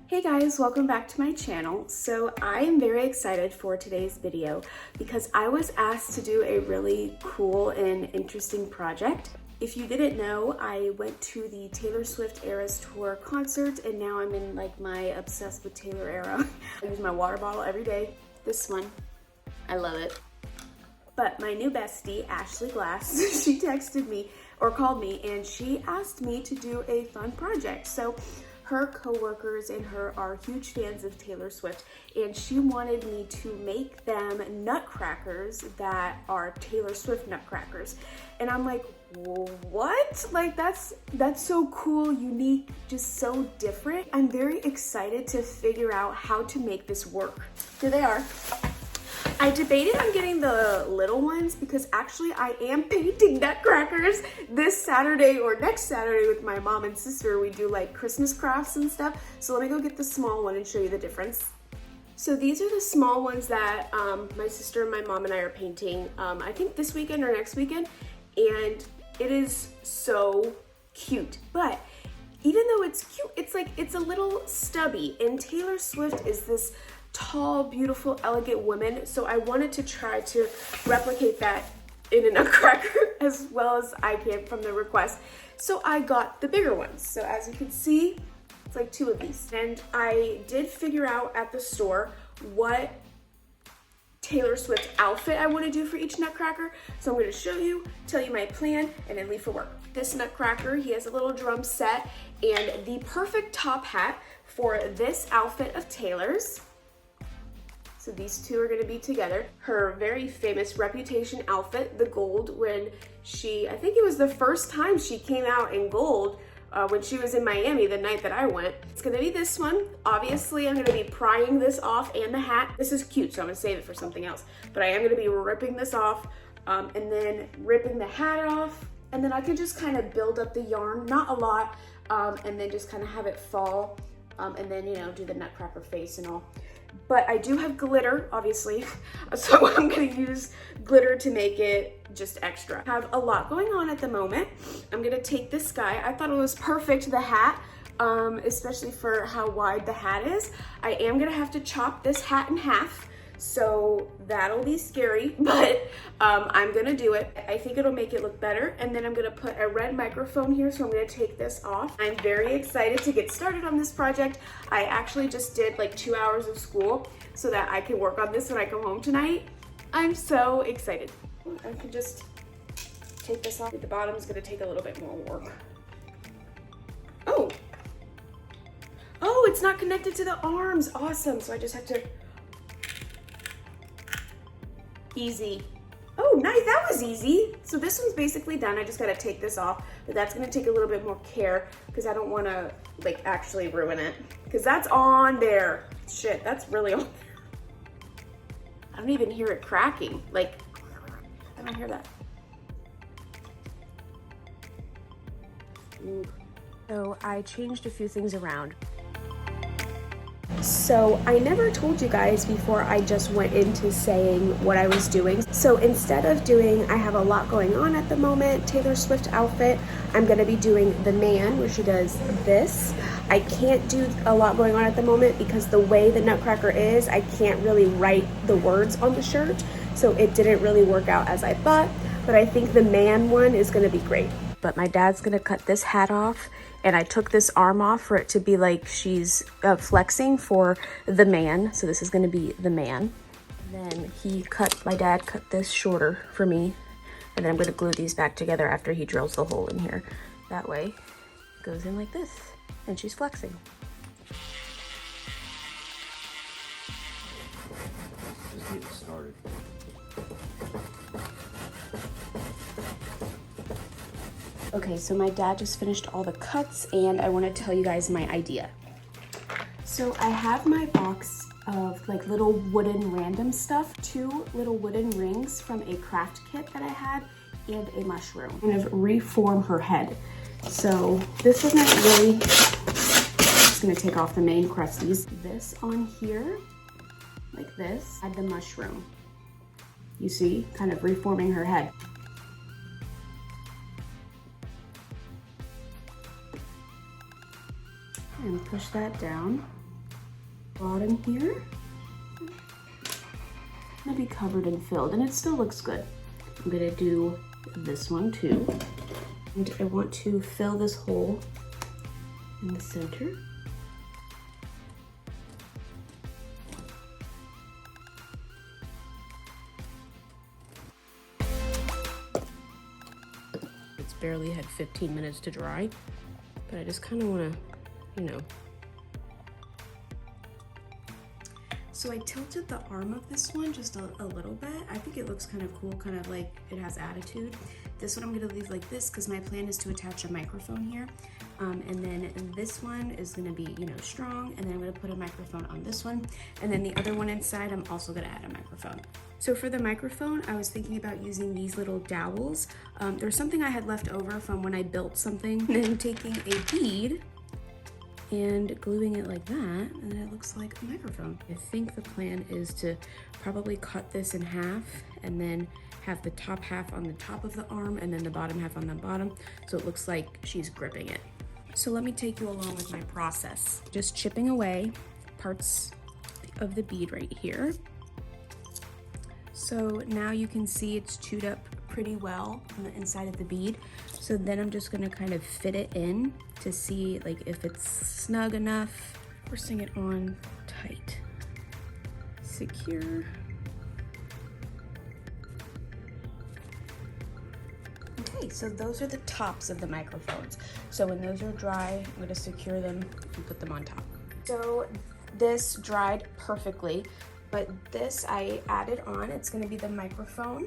Hey guys, welcome back to my channel. So I am very excited for today's video because I was asked to do a really cool and interesting project. If you didn't know, I went to the Taylor Swift Eras Tour concert and now I'm in like my obsessed with Taylor era. I use my water bottle every day. This one, I love it. But my new bestie, Ashley Glass, she texted me or called me and she asked me to do a fun project. So her coworkers and her are huge fans of Taylor Swift, and she wanted me to make them nutcrackers that are Taylor Swift nutcrackers. And I'm like, what? Like that's so cool, unique, just so different. I'm very excited to figure out how to make this work. Here they are. I debated on getting the little ones because actually I am painting nutcrackers this Saturday or next Saturday with my mom and sister. We do like Christmas crafts and stuff. So let me go get the small one and show you the difference. So these are the small ones that my sister and my mom and I are painting, I think this weekend or next weekend. And it is so cute. But even though it's cute, it's a little stubby. And Taylor Swift is this tall, beautiful, elegant woman. So I wanted to try to replicate that in a nutcracker as well as I can from the request. So I got the bigger ones. So as you can see, it's like 2 of these. And I did figure out at the store what Taylor Swift outfit I want to do for each nutcracker. So I'm going to show you, tell you my plan, and then leave for work. This nutcracker, he has a little drum set and the perfect top hat for this outfit of Taylor's. So these two are gonna be together. Her very famous Reputation outfit, the gold, when I think it was the first time she came out in gold when she was in Miami the night that I went. It's gonna be this one. Obviously, I'm gonna be prying this off and the hat. This is cute, so I'm gonna save it for something else. But I am gonna be ripping this off and then ripping the hat off. And then I could just kind of build up the yarn, not a lot, and then just kind of have it fall. And then, do the nutcracker face and all. But I do have glitter, obviously, so I'm gonna use glitter to make it just extra. I have a lot going on at the moment. I'm gonna take this guy. I thought it was perfect, the hat, especially for how wide the hat is. I am gonna have to chop this hat in half, so that'll be scary, but I'm gonna do it. I think it'll make it look better. And then I'm gonna put a red microphone here, so I'm gonna take this off. I'm very excited to get started on this project. I actually just did like 2 hours of school so that I can work on this when I come home tonight. I'm so excited. I can just take this off. The bottom's gonna take a little bit more work. Oh, it's not connected to the arms. Awesome, so I just have to easy. Oh, nice, that was easy. So this one's basically done. I just gotta take this off, but that's gonna take a little bit more care because I don't wanna like actually ruin it because that's on there. Shit, that's really on there. I don't even hear it cracking. Like, I don't hear that. Ooh. So I changed a few things around. So I never told you guys before I just went into saying what I was doing. So instead of doing, I have a lot going on at the moment, Taylor Swift outfit, I'm gonna be doing the man, where she does this. I can't do a lot going on at the moment because the way the nutcracker is, I can't really write the words on the shirt. So it didn't really work out as I thought, but I think the man one is gonna be great. But my dad's gonna cut this hat off, and I took this arm off for it to be like she's flexing for the man. So this is gonna be the man. Then my dad cut this shorter for me, and then I'm gonna glue these back together after he drills the hole in here. That way it goes in like this, and she's flexing. Just getting started. Okay, so my dad just finished all the cuts and I want to tell you guys my idea. So I have my box of like little wooden random stuff, 2 little wooden rings from a craft kit that I had and a mushroom. Kind of reform her head. So this isn't really, just gonna take off the main crusties. This on here, like this, add the mushroom. You see, kind of reforming her head. And push that down. bottom here. Gonna be covered and filled, and it still looks good. I'm gonna do this one too. And I want to fill this hole in the center. It's barely had 15 minutes to dry, but I just kind of want to, you know. So I tilted the arm of this one just a little bit. I think it looks kind of cool, kind of like it has attitude. This one I'm gonna leave like this because my plan is to attach a microphone here. And then this one is gonna be, you know, strong. And then I'm gonna put a microphone on this one. And then the other one inside, I'm also gonna add a microphone. So for the microphone, I was thinking about using these little dowels. There's something I had left over from when I built something. And then taking a bead and gluing it like that, and then it looks like a microphone. I think the plan is to probably cut this in half and then have the top half on the top of the arm and then the bottom half on the bottom, so it looks like she's gripping it. So let me take you along with my process. Just chipping away parts of the bead right here. So now you can see it's chewed up pretty well on the inside of the bead. So then I'm just gonna kind of fit it in to see like if it's snug enough. Forcing it on tight. Secure. Okay, so those are the tops of the microphones. So when those are dry, I'm gonna secure them and put them on top. So this dried perfectly, but this I added on. It's gonna be the microphone,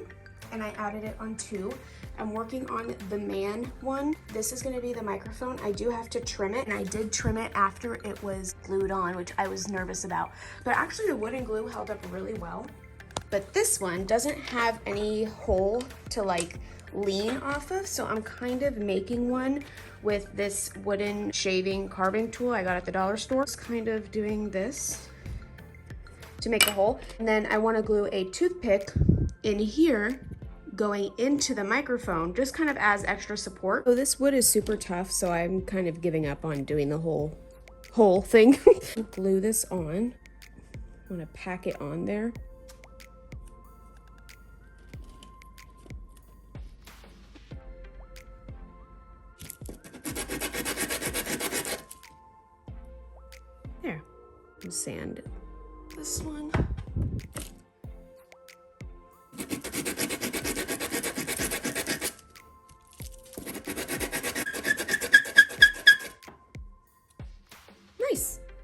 and I added it on two. I'm working on the man one. This is gonna be the microphone. I do have to trim it, and I did trim it after it was glued on, which I was nervous about. But actually the wooden glue held up really well. But this one doesn't have any hole to like lean off of, so I'm kind of making one with this wooden shaving carving tool I got at the dollar store. Just kind of doing this to make a hole. And then I wanna glue a toothpick in here going into the microphone, just kind of as extra support. So this wood is super tough, so I'm kind of giving up on doing the whole thing. Glue this on. I'm gonna pack it on there. There. And sand this one.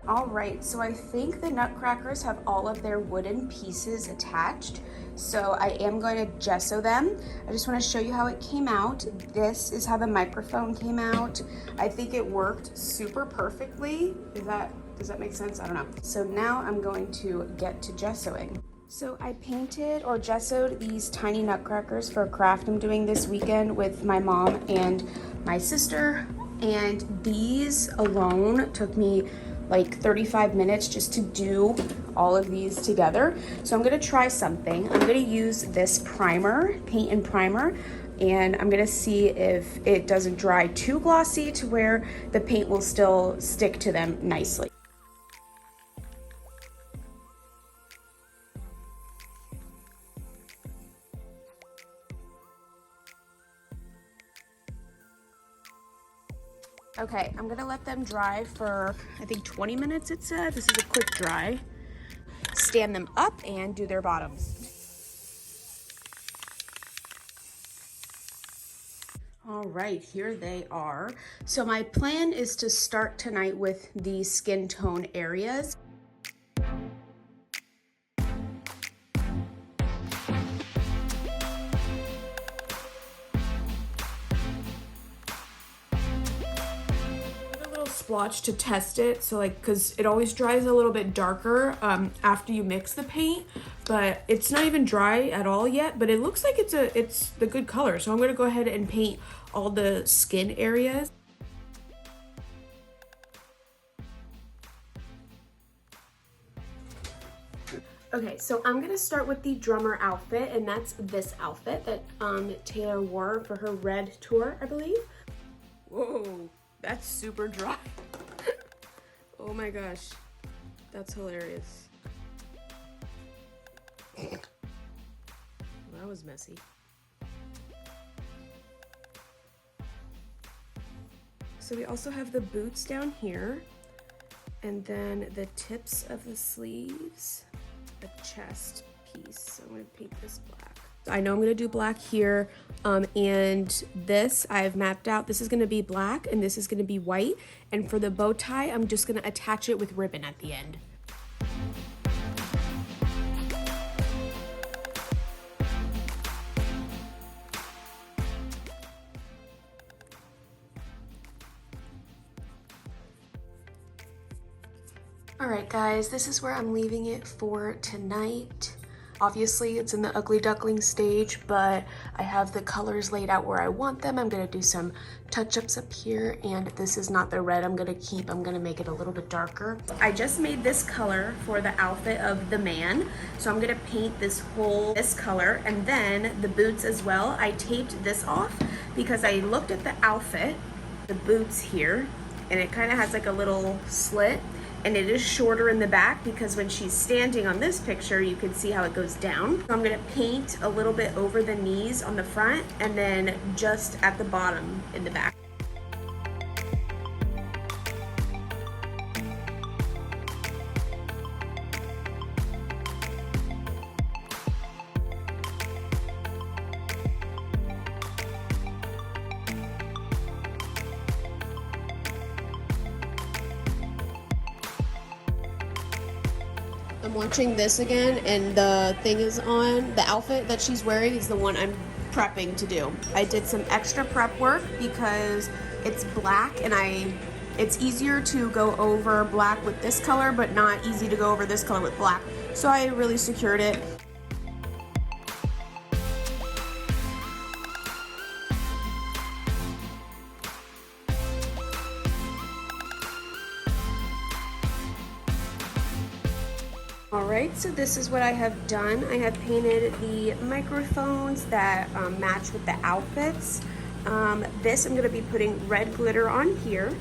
All right, so I think the Nutcrackers have all of their wooden pieces attached. So I am going to gesso them. I just want to show you how it came out. This is how the microphone came out. I think it worked super perfectly. Does that make sense? I don't know. So now I'm going to get to gessoing. So I painted or gessoed these tiny Nutcrackers for a craft I'm doing this weekend with my mom and my sister. And these alone took me like 35 minutes just to do all of these together. So I'm gonna try something. I'm gonna use this primer, paint and primer, and I'm gonna see if it doesn't dry too glossy to where the paint will still stick to them nicely. Okay, I'm gonna let them dry for, I think 20 minutes it said. This is a quick dry. Stand them up and do their bottoms. All right, here they are. So my plan is to start tonight with the skin tone areas. Splotch to test it, so like, because it always dries a little bit darker after you mix the paint, but it's not even dry at all yet, but it looks like it's the good color. So I'm going to go ahead and paint all the skin areas. Okay, so I'm gonna start with the drummer outfit, and that's this outfit that Taylor wore for her red tour, I believe. Whoa, that's super dry. Oh my gosh. That's hilarious. That was messy. So we also have the boots down here, and then the tips of the sleeves, a chest piece. So I'm gonna paint this black. I know I'm gonna do black here, and this I've mapped out. This is gonna be black, and this is gonna be white. And for the bow tie, I'm just gonna attach it with ribbon at the end. Alright guys, this is where I'm leaving it for tonight. Obviously it's in the ugly duckling stage, but I have the colors laid out where I want them. I'm gonna do some touch-ups up here, and this is not the red I'm gonna keep. I'm gonna make it a little bit darker. I just made this color for the outfit of the man, so I'm gonna paint this color, and then the boots as well. I taped this off because I looked at the outfit, the boots here, and it kind of has like a little slit. And it is shorter in the back because when she's standing on this picture, you can see how it goes down. So I'm gonna paint a little bit over the knees on the front and then just at the bottom in the back. I'm watching this again, and the thing is on. The outfit that she's wearing is the one I'm prepping to do. I did some extra prep work because it's black, and it's easier to go over black with this color, but not easy to go over this color with black. So I really secured it. Alright, so this is what I have done. I have painted the microphones that match with the outfits. This I'm going to be putting red glitter on here.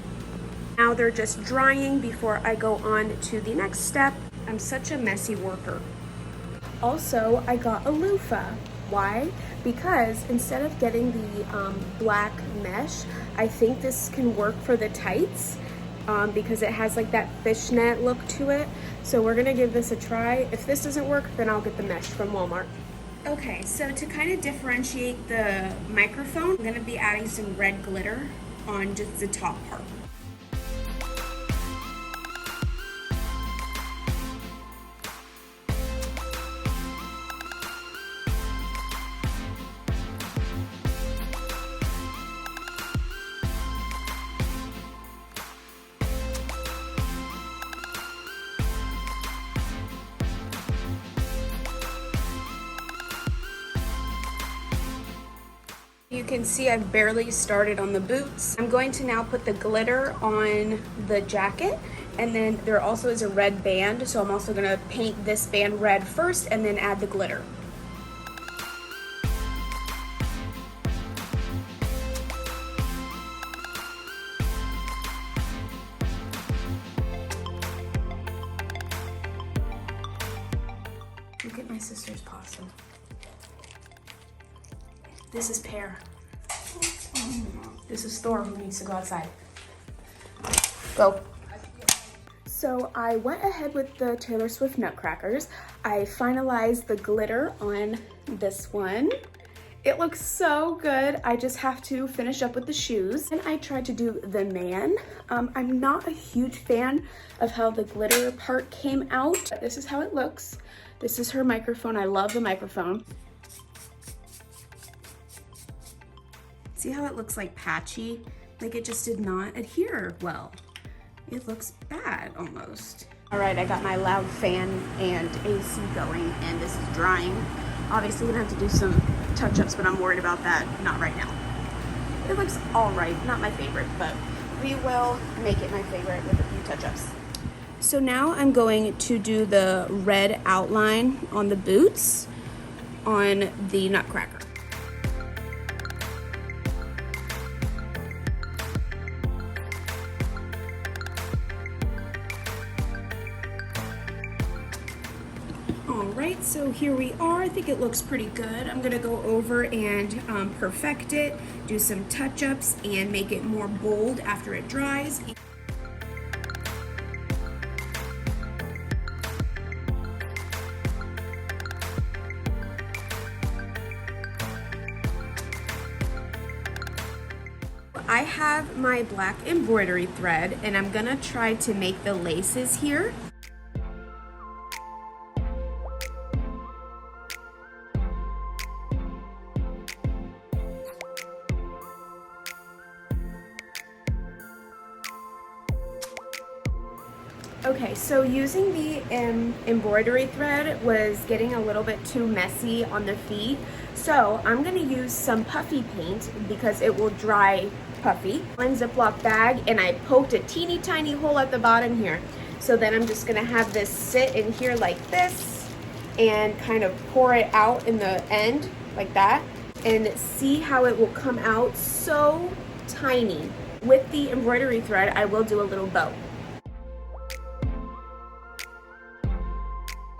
Now they're just drying before I go on to the next step. I'm such a messy worker. Also, I got a loofah. Why? Because instead of getting the black mesh, I think this can work for the tights. Because it has like that fishnet look to it. So we're gonna give this a try. If this doesn't work, then I'll get the mesh from Walmart. Okay, so to kind of differentiate the microphone, I'm gonna be adding some red glitter on just the top part. You can see I've barely started on the boots. I'm going to now put the glitter on the jacket, and then there also is a red band, so I'm also going to paint this band red first and then add the glitter. Look at my sister's possum. This is Pear. This is Thor, who needs to go outside. Go. So I went ahead with the Taylor Swift Nutcrackers. I finalized the glitter on this one. It looks so good. I just have to finish up with the shoes. And I tried to do the man. I'm not a huge fan of how the glitter part came out. This is how it looks. This is her microphone. I love the microphone. See how it looks like patchy? Like it just did not adhere well. It looks bad almost. All right, I got my loud fan and AC going, and this is drying. Obviously, gonna have to do some touch-ups, but I'm worried about that, not right now. It looks all right, not my favorite, but we will make it my favorite with a few touch-ups. So now I'm going to do the red outline on the boots on the Nutcracker. right, so here we are. I think it looks pretty good. I'm gonna go over and perfect it, do some touch-ups, and make it more bold after it dries. I have my black embroidery thread, and I'm gonna try to make the laces here. Okay, so using the embroidery thread was getting a little bit too messy on the feet. So I'm gonna use some puffy paint because it will dry puffy. One Ziploc bag, and I poked a teeny tiny hole at the bottom here. So then I'm just gonna have this sit in here like this and kind of pour it out in the end like that, and see how it will come out so tiny. With the embroidery thread, I will do a little bow.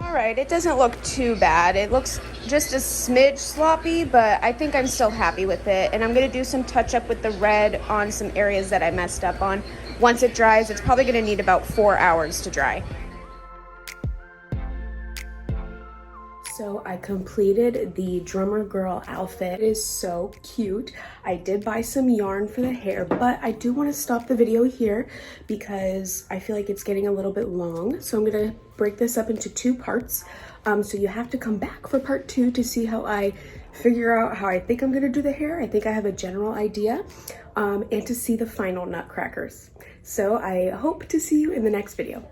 Alright, it doesn't look too bad. It looks just a smidge sloppy, but I think I'm still happy with it. And I'm going to do some touch up with the red on some areas that I messed up on. Once it dries, it's probably going to need about 4 hours to dry. So I completed the drummer girl outfit. It is so cute. I did buy some yarn for the hair, but I do want to stop the video here because I feel like it's getting a little bit long. So I'm gonna break this up into 2 parts. So you have to come back for part 2 to see how I figure out how I think I'm gonna do the hair. I think I have a general idea, and to see the final nutcrackers. So I hope to see you in the next video.